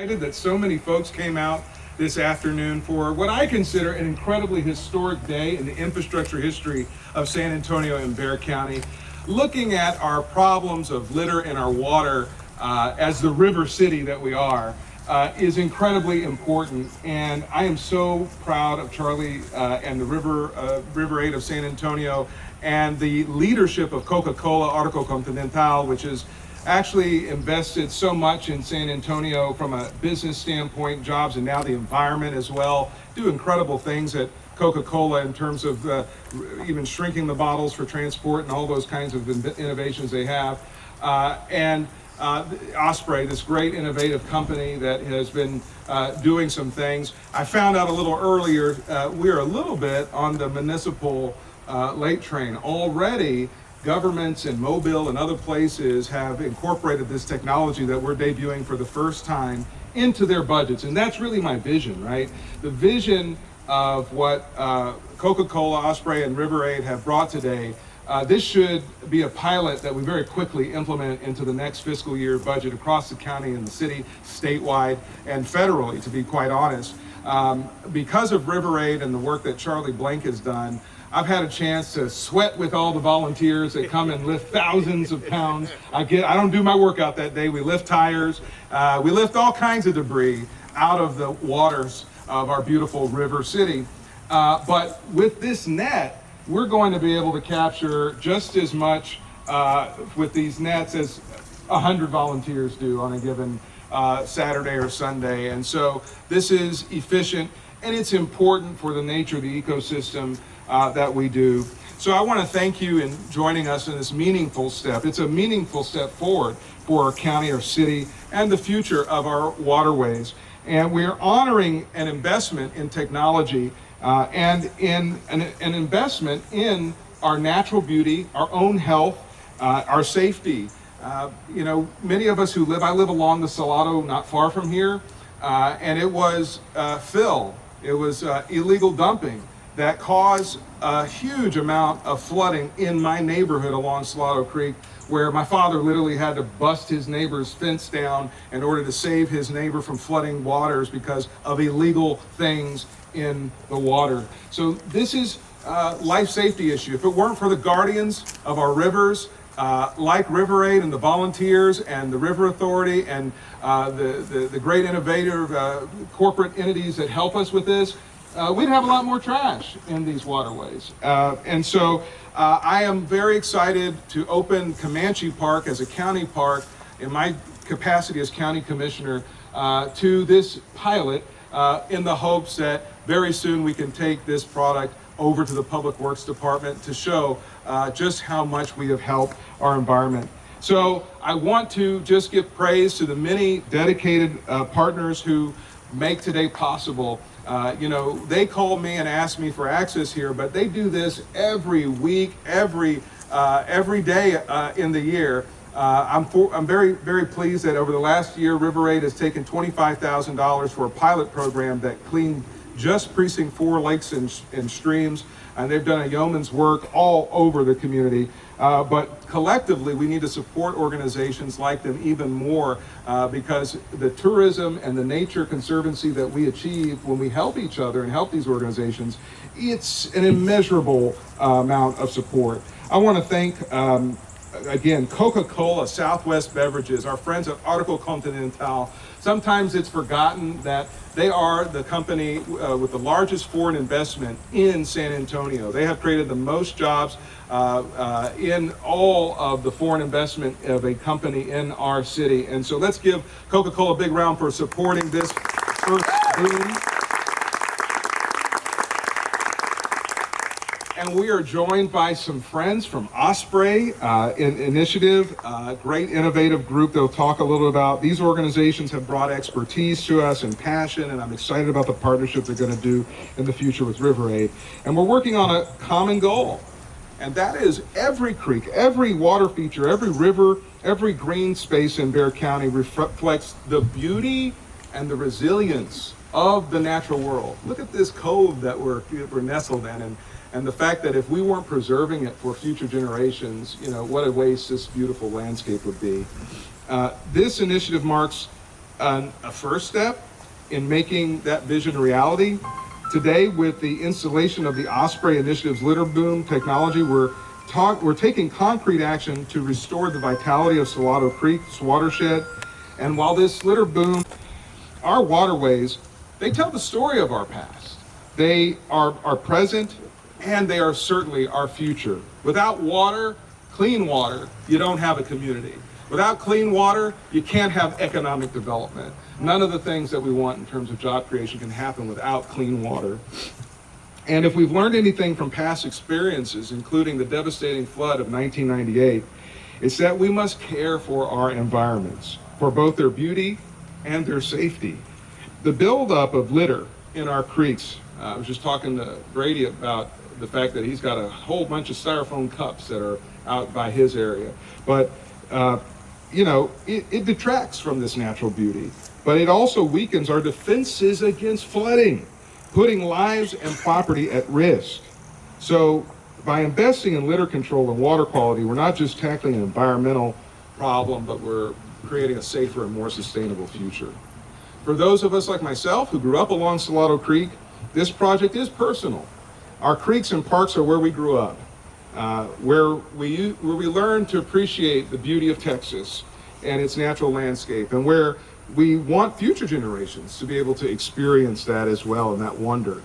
Excited that so many folks came out this afternoon for what I consider an incredibly historic day in the infrastructure history of San Antonio and Bexar County. Looking at our problems of litter in our water as the river city that we are is incredibly important, and I am so proud of Charlie and the River 8 of San Antonio and the leadership of Coca-Cola, Arco Continental, which is actually invested so much in San Antonio from a business standpoint, jobs, and now the environment as well. Do incredible things at Coca-Cola in terms of even shrinking the bottles for transport and all those kinds of innovations they have. And Osprey, this great innovative company that has been doing some things. I found out a little earlier, we're a little bit on the municipal late train. Already, governments in Mobile and other places have incorporated this technology that we're debuting for the first time into their budgets. And that's really my vision, right? The vision of what Coca-Cola, Osprey, and River 8 have brought today. This should be a pilot that we very quickly implement into the next fiscal year budget across the county and the city, statewide, and federally, to be quite honest. Because of River 8 and the work that Charlie Blank has done, I've had a chance to sweat with all the volunteers that come and lift thousands of pounds. I don't do my workout that day. We lift tires. We lift all kinds of debris out of the waters of our beautiful river city. But with this net, we're going to be able to capture just as much with these nets as 100 volunteers do on a given Saturday or Sunday. And so this is efficient, and it's important for the nature of the ecosystem that we do. So I want to thank you in joining us in this meaningful step. It's a meaningful step forward for our county, our city, and the future of our waterways. And we are honoring an investment in technology and in an investment in our natural beauty, our own health, our safety. Many of us I live along the Salado, not far from here, and it was fill. It was illegal dumping that caused a huge amount of flooding in my neighborhood along Salado Creek, where my father literally had to bust his neighbor's fence down in order to save his neighbor from flooding waters because of illegal things in the water. So this is a life safety issue. If it weren't for the guardians of our rivers, like River 8 and the volunteers and the River Authority and the great innovative corporate entities that help us with this, we'd have a lot more trash in these waterways. And so I am very excited to open Comanche Park as a county park in my capacity as county commissioner to this pilot in the hopes that very soon we can take this product over to the Public Works Department to show just how much we have helped our environment. So I want to just give praise to the many dedicated partners who make today possible. They call me and ask me for access here, but they do this every week, every day in the year. I'm very, very pleased that over the last year, River 8 has taken $25,000 for a pilot program that cleaned just Precinct 4 lakes and streams, and they've done a yeoman's work all over the community. But collectively, we need to support organizations like them even more because the tourism and the nature conservancy that we achieve when we help each other and help these organizations, it's an immeasurable amount of support. I want to thank again, Coca-Cola, Southwest Beverages, our friends at Arco Continental. Sometimes it's forgotten that they are the company with the largest foreign investment in San Antonio. They have created the most jobs in all of the foreign investment of a company in our city. And so let's give Coca-Cola a big round for supporting this first boom. And we are joined by some friends from Osprey Initiative, a great innovative group they'll talk a little about. These organizations have brought expertise to us and passion, and I'm excited about the partnership they're going to do in the future with River 8. And we're working on a common goal, and that is every creek, every water feature, every river, every green space in Bexar County reflects the beauty and the resilience of the natural world. Look at this cove that we're nestled in, and the fact that if we weren't preserving it for future generations, what a waste this beautiful landscape would be. This initiative marks a first step in making that vision a reality. Today, with the installation of the Osprey Initiative's litter boom technology, we're taking concrete action to restore the vitality of Salado Creek's watershed. And while this litter boom, our waterways, they tell the story of our past. They are our present, and they are certainly our future. Without water, clean water, you don't have a community. Without clean water, you can't have economic development. None of the things that we want in terms of job creation can happen without clean water. And if we've learned anything from past experiences, including the devastating flood of 1998, it's that we must care for our environments, for both their beauty and their safety. The buildup of litter in our creeks, I was just talking to Brady about the fact that he's got a whole bunch of styrofoam cups that are out by his area. But it detracts from this natural beauty, but it also weakens our defenses against flooding, putting lives and property at risk. So by investing in litter control and water quality, we're not just tackling an environmental problem, but we're creating a safer and more sustainable future. For those of us like myself who grew up along Salado Creek, this project is personal. Our creeks and parks are where we grew up, where we learned to appreciate the beauty of Texas and its natural landscape, and where we want future generations to be able to experience that as well, and that wonder.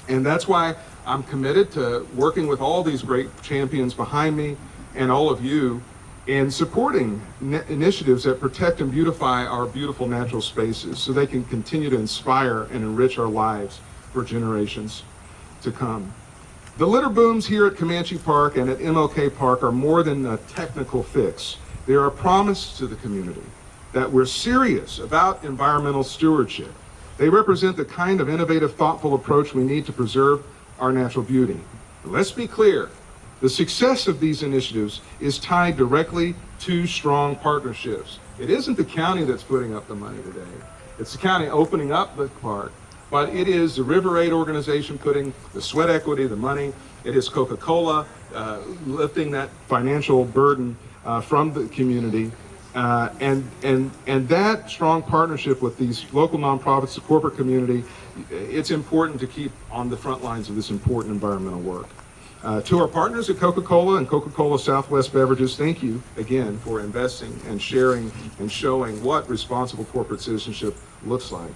And that's why I'm committed to working with all these great champions behind me and all of you in supporting initiatives that protect and beautify our beautiful natural spaces so they can continue to inspire and enrich our lives for generations to come. The litter booms here at Comanche Park and at MLK Park are more than a technical fix. They are a promise to the community that we're serious about environmental stewardship. They represent the kind of innovative, thoughtful approach we need to preserve our natural beauty. But let's be clear, the success of these initiatives is tied directly to strong partnerships. It isn't the county that's putting up the money today. It's the county opening up the park, but it is the River Aid organization putting the sweat equity, the money. It is Coca-Cola lifting that financial burden from the community. And that strong partnership with these local nonprofits, the corporate community, it's important to keep on the front lines of this important environmental work. To our partners at Coca-Cola and Coca-Cola Southwest Beverages, thank you again for investing and sharing and showing what responsible corporate citizenship looks like.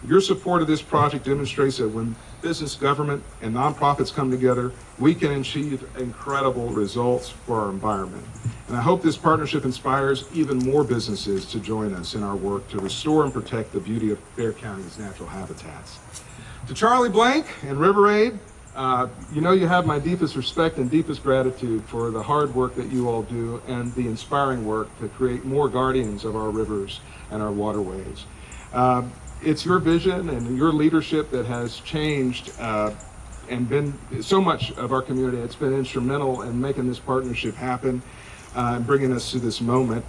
Your support of this project demonstrates that when business, government, and nonprofits come together, we can achieve incredible results for our environment. And I hope this partnership inspires even more businesses to join us in our work to restore and protect the beauty of Bexar County's natural habitats. To Charlie Blank and River Aid, you have my deepest respect and deepest gratitude for the hard work that you all do and the inspiring work to create more guardians of our rivers and our waterways. It's your vision and your leadership that has changed and been so much of our community. It's been instrumental in making this partnership happen and bringing us to this moment.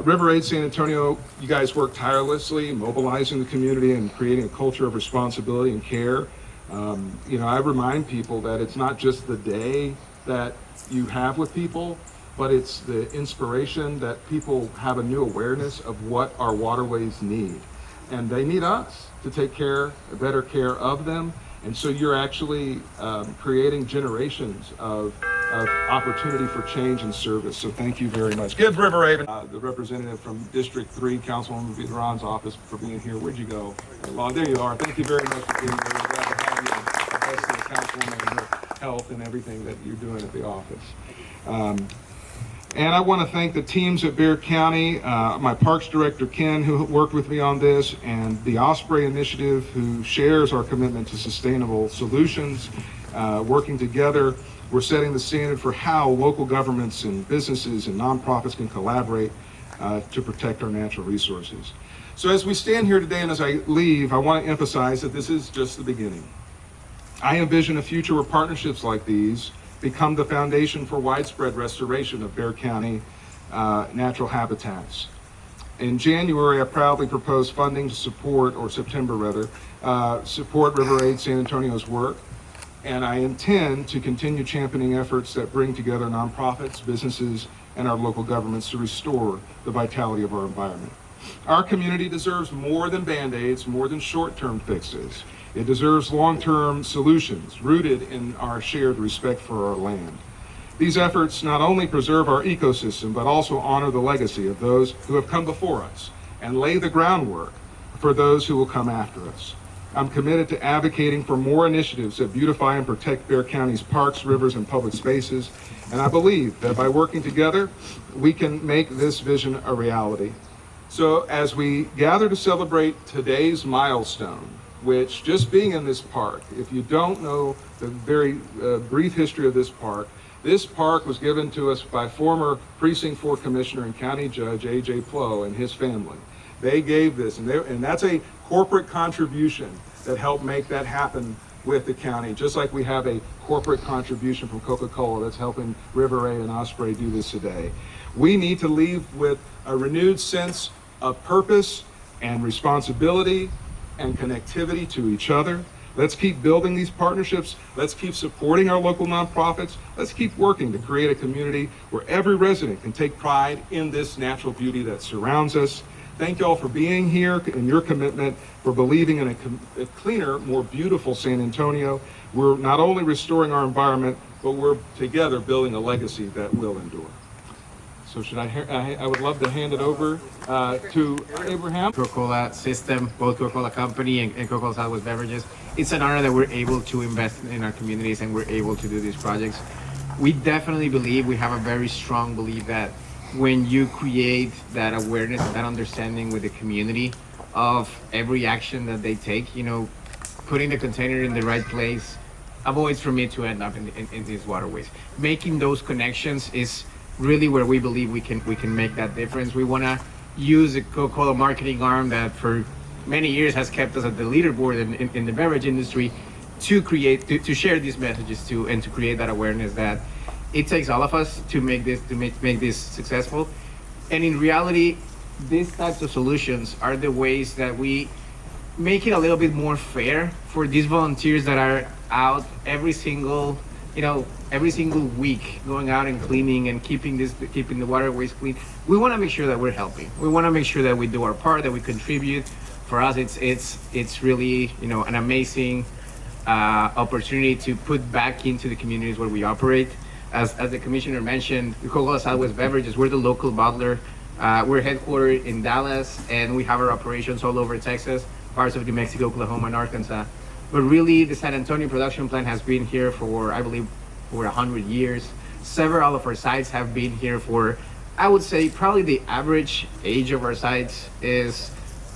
River Aid San Antonio, you guys work tirelessly, mobilizing the community and creating a culture of responsibility and care. I remind people that it's not just the day that you have with people, but it's the inspiration that people have a new awareness of what our waterways need. And they need us to take better care of them. And so you're actually creating generations of opportunity for change and service. So thank you very much. Give River Aid, the representative from District 3, Councilwoman Vidran's office, for being here. Where'd you go? Well, there you are. Thank you very much for being here. We're glad to have you. And the Councilwoman and her health and everything that you're doing at the office. And I want to thank the teams at Bexar County, my Parks Director, Ken, who worked with me on this, and the Osprey Initiative, who shares our commitment to sustainable solutions. Working together, we're setting the standard for how local governments and businesses and nonprofits can collaborate to protect our natural resources. So as we stand here today and as I leave, I want to emphasize that this is just the beginning. I envision a future where partnerships like these become the foundation for widespread restoration of Bexar County natural habitats. In January, I proudly proposed funding to support River Aid San Antonio's work, and I intend to continue championing efforts that bring together nonprofits, businesses, and our local governments to restore the vitality of our environment. Our community deserves more than Band-Aids, more than short-term fixes. It deserves long-term solutions rooted in our shared respect for our land. These efforts not only preserve our ecosystem, but also honor the legacy of those who have come before us and lay the groundwork for those who will come after us. I'm committed to advocating for more initiatives that beautify and protect Bexar County's parks, rivers, and public spaces, and I believe that by working together, we can make this vision a reality. So as we gather to celebrate today's milestone, which just being in this park, if you don't know the very brief history of this park was given to us by former Precinct 4 Commissioner and County Judge A.J. Plow and his family. They gave this, and that's a corporate contribution that helped make that happen with the county, just like we have a corporate contribution from Coca-Cola that's helping River A and Osprey do this today. We need to leave with a renewed sense of purpose and responsibility and connectivity to each other. Let's keep building these partnerships. Let's keep supporting our local nonprofits. Let's keep working to create a community where every resident can take pride in this natural beauty that surrounds us. Thank you all for being here and your commitment for believing in a cleaner, more beautiful San Antonio. We're not only restoring our environment, but we're together building a legacy that will endure. So I would love to hand it over to Abraham. Coca-Cola system, both Coca-Cola Company and Coca-Cola Southwest Beverages. It's an honor that we're able to invest in our communities and we're able to do these projects. We definitely believe, we have a very strong belief that when you create that awareness, that understanding with the community of every action that they take, you know, putting the container in the right place avoids for me to end up in these waterways. Making those connections is really where we believe we can make that difference. We want to use the Coca-Cola marketing arm that for many years has kept us at the leaderboard in the beverage industry to share these messages and to create that awareness that it takes all of us to make this successful. And in reality, these types of solutions are the ways that we make it a little bit more fair for these volunteers that are out every single week going out and cleaning and keeping the waterways clean. We want to make sure that we're helping. We want to make sure that we do our part, that we contribute. For us, it's really, you know, an amazing opportunity to put back into the communities where we operate. As the commissioner mentioned, Coca-Cola Southwest Beverages, we're the local bottler. We're headquartered in Dallas, and we have our operations all over Texas, parts of New Mexico, Oklahoma, and Arkansas. But really, the San Antonio production plant has been here for, I believe, over 100 years. Several of our sites have been here for, I would say, probably the average age of our sites is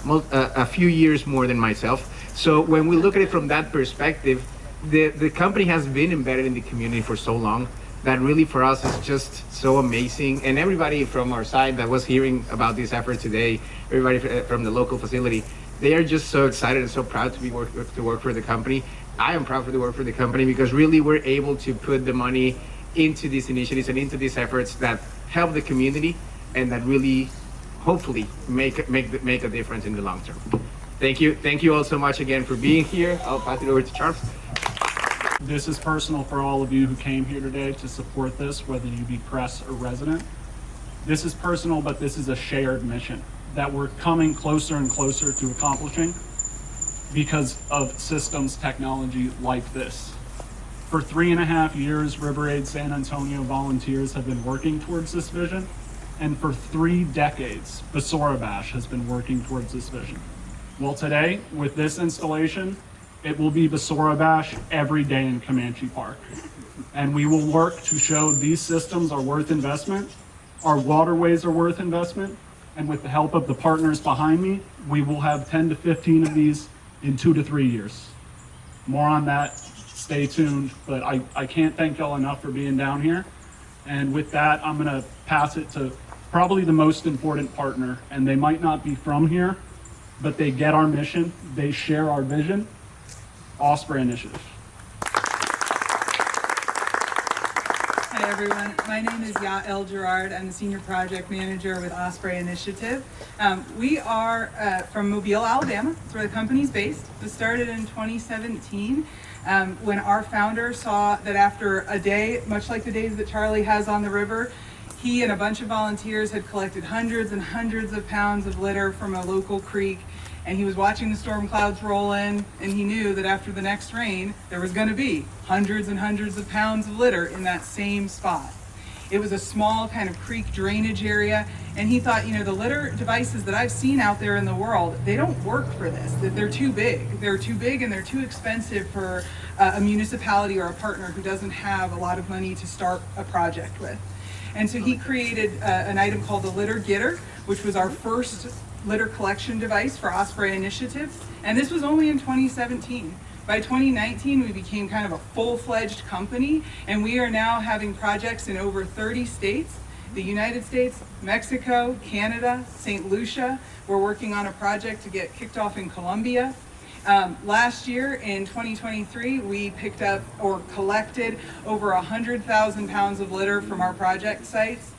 a few years more than myself. So when we look at it from that perspective, the company has been embedded in the community for so long that really for us is just so amazing. And everybody from our side that was hearing about this effort today, everybody from the local facility, they are just so excited and so proud to work for the company. I am proud to work for the company because really we're able to put the money into these initiatives and into these efforts that help the community and that really hopefully make a difference in the long term. Thank you all so much again for being here. I'll pass it over to Charles. This is personal for all of you who came here today to support this, whether you be press or resident. This is personal, but this is a shared mission that we're coming closer and closer to accomplishing because of systems technology like this. For 3.5 years, River Aid San Antonio volunteers have been working towards this vision, and for 3 decades, Bexar Bash has been working towards this vision. Well, today, with this installation, it will be Bexar Bash every day in Comanche Park. And we will work to show these systems are worth investment, our waterways are worth investment, and with the help of the partners behind me, we will have 10 to 15 of these in 2 to 3 years. More on that, stay tuned, but I can't thank y'all enough for being down here. And with that, I'm gonna pass it to probably the most important partner, and they might not be from here, but they get our mission, they share our vision, Osprey Initiative. Hi everyone, my name is Yael Gerard. I'm the Senior Project Manager with Osprey Initiative. We are from Mobile, Alabama. That's where the company's based. We started in 2017 when our founder saw that after a day, much like the days that Charlie has on the river, He and a bunch of volunteers had collected hundreds and hundreds of pounds of litter from a local creek, and he was watching the storm clouds roll in, and he knew that after the next rain, there was going to be hundreds and hundreds of pounds of litter in that same spot. It was a small kind of creek drainage area, and he thought, the litter devices that I've seen out there in the world, they don't work for this, that they're too big. They're too big and they're too expensive for a municipality or a partner who doesn't have a lot of money to start a project with. And so he created an item called the Litter Getter, which was our first litter collection device for Osprey Initiative. And this was only in 2017. By 2019, we became kind of a full-fledged company, and we are now having projects in over 30 states, the United States, Mexico, Canada, St. Lucia. We're working on a project to get kicked off in Colombia. Last year in 2023, we picked up or collected over 100,000 pounds of litter from our project sites.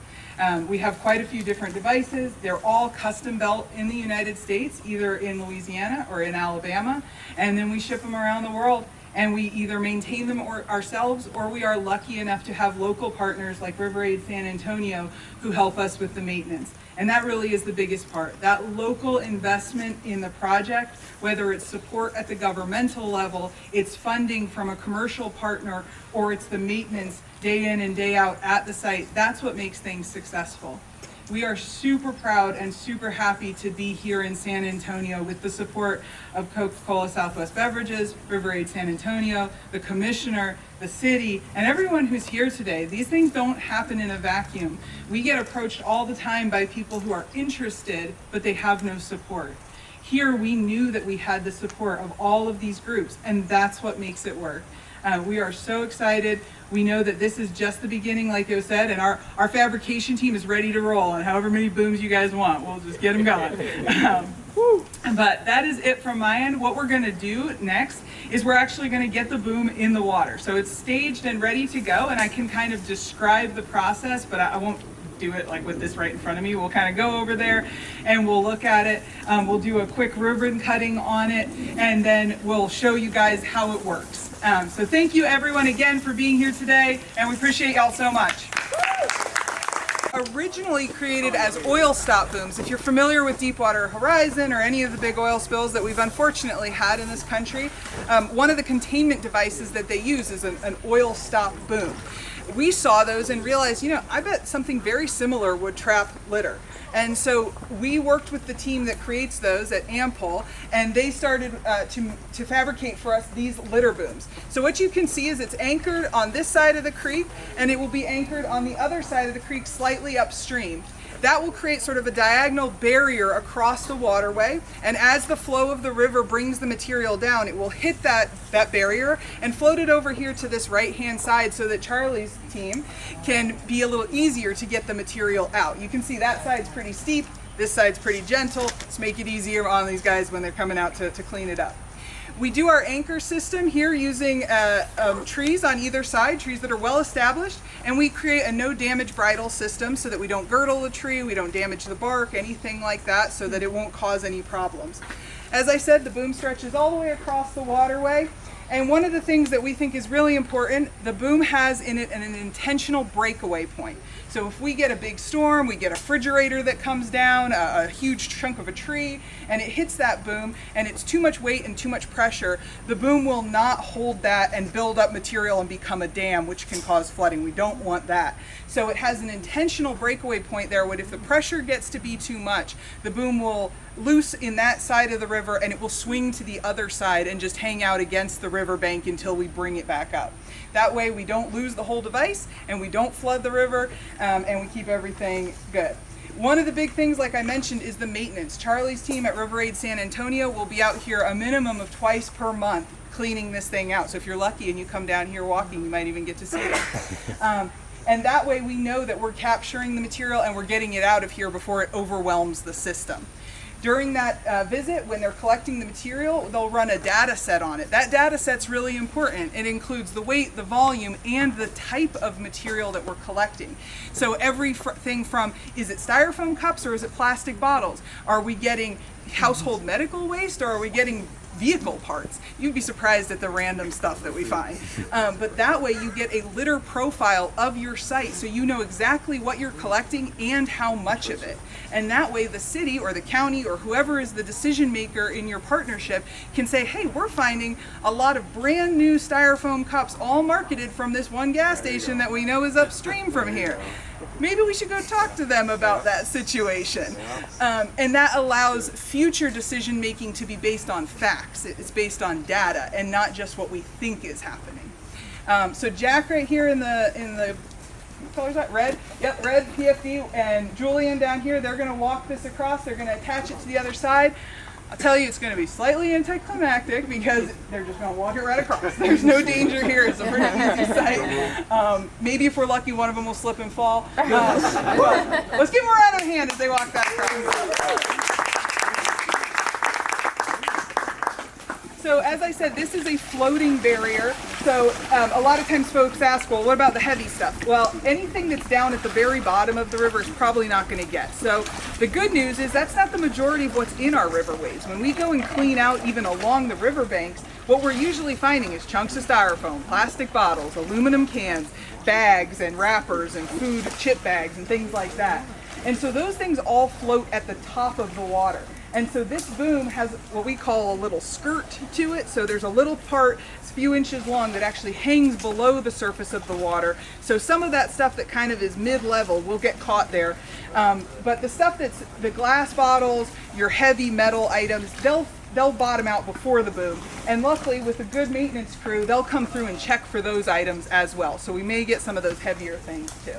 We have quite a few different devices. They're all custom built in the United States, either in Louisiana or in Alabama, and then we ship them around the world, and we either maintain them ourselves, or we are lucky enough to have local partners like River Aid San Antonio who help us with the maintenance. And that really is the biggest part, that local investment in the project, whether it's support at the governmental level, it's funding from a commercial partner, or it's the maintenance day in and day out at the site. That's what makes things successful. We are super proud and super happy to be here in San Antonio with the support of Coca-Cola Southwest Beverages, River Aid San Antonio, the commissioner, the city, and everyone who's here today. These things don't happen in a vacuum. We get approached all the time by people who are interested, but they have no support. Here, we knew that we had the support of all of these groups, and that's what makes it work. We are so excited. We know that this is just the beginning, like it was said, and our fabrication team is ready to roll, and however many booms you guys want, we'll just get them going. But that is it from my end. What we're going to do next is we're actually going to get the boom in the water. So it's staged and ready to go, and I can kind of describe the process, but I won't do it like with this right in front of me. We'll kind of go over there and we'll look at it. We'll do a quick ribbon cutting on it, and then we'll show you guys how it works. So thank you everyone again for being here today, and we appreciate y'all so much. Originally created as oil stop booms. If you're familiar with Deepwater Horizon or any of the big oil spills that we've unfortunately had in this country, one of the containment devices that they use is an oil stop boom. We saw those and realized, I bet something very similar would trap litter. And so we worked with the team that creates those at Ampol, and they started to fabricate for us these litter booms. So what you can see is it's anchored on this side of the creek, and it will be anchored on the other side of the creek slightly upstream. That will create sort of a diagonal barrier across the waterway, and as the flow of the river brings the material down, it will hit that barrier and float it over here to this right-hand side so that Charlie's team can be a little easier to get the material out. You can see that side's pretty steep, this side's pretty gentle. Let's make it easier on these guys when they're coming out to clean it up. We do our anchor system here using trees on either side, trees that are well established, and we create a no damage bridle system so that we don't girdle the tree, we don't damage the bark, anything like that, so that it won't cause any problems. As I said, the boom stretches all the way across the waterway, and one of the things that we think is really important, the boom has in it an intentional breakaway point. So if we get a big storm, we get a refrigerator that comes down, a huge chunk of a tree, and it hits that boom, and it's too much weight and too much pressure, the boom will not hold that and build up material and become a dam, which can cause flooding. We don't want that. So it has an intentional breakaway point there, where if the pressure gets to be too much, the boom will loose in that side of the river, and it will swing to the other side and just hang out against the riverbank until we bring it back up. That way we don't lose the whole device, and we don't flood the river, and we keep everything good. One of the big things, like I mentioned, is the maintenance. Charlie's team at River Aid San Antonio will be out here a minimum of twice per month cleaning this thing out. So if you're lucky and you come down here walking, you might even get to see it. And that way we know that we're capturing the material and we're getting it out of here before it overwhelms the system. During that visit, when they're collecting the material, they'll run a data set on it. That data set's really important. It includes the weight, the volume, and the type of material that we're collecting. So everything from, is it styrofoam cups or is it plastic bottles? Are we getting household medical waste, or are we getting vehicle parts. You'd be surprised at the random stuff that we find. But that way you get a litter profile of your site, so you know exactly what you're collecting and how much of it. And that way the city or the county or whoever is the decision maker in your partnership can say, hey, we're finding a lot of brand new styrofoam cups all marketed from this one gas station that we know is upstream from here. Maybe we should go talk to them about that situation. And that allows future decision making to be based on facts. It's based on data and not just what we think is happening. So Jack right here in the what color is that? Red? Yep, red PFD, and Julian down here, they're going to walk this across. They're going to attach it to the other side. I'll tell you, it's going to be slightly anticlimactic because they're just going to walk it right across. There's no danger here. It's a pretty easy site. Maybe if we're lucky, one of them will slip and fall. Well, let's give them a round of hand as they walk that across. So as I said, this is a floating barrier. So a lot of times folks ask, well, what about the heavy stuff? Well, anything that's down at the very bottom of the river is probably not going to get. So the good news is that's not the majority of what's in our riverways. When we go and clean out even along the riverbanks, what we're usually finding is chunks of styrofoam, plastic bottles, aluminum cans, bags and wrappers and food chip bags and things like that. And so those things all float at the top of the water. And so this boom has what we call a little skirt to it. So there's a little part, it's a few inches long, that actually hangs below the surface of the water. So some of that stuff that kind of is mid-level will get caught there. But the stuff that's the glass bottles, your heavy metal items, they'll bottom out before the boom. And luckily, with a good maintenance crew, they'll come through and check for those items as well. So we may get some of those heavier things too.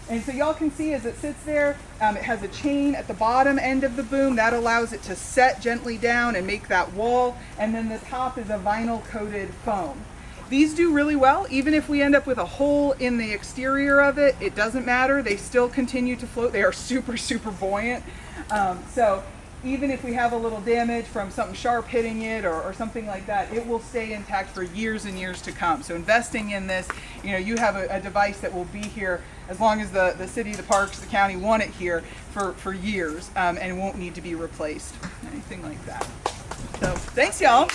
And so y'all can see as it sits there, it has a chain at the bottom end of the boom that allows it to set gently down and make that wall. And then the top is a vinyl coated foam. These do really well. Even if we end up with a hole in the exterior of it, it doesn't matter. They still continue to float. They are super, super buoyant. So even if we have a little damage from something sharp hitting it or something like that, it will stay intact for years and years to come. So investing in this, you have a device that will be here as long as the city, the parks, the county want it here for years, and it won't need to be replaced, anything like that. So thanks, y'all.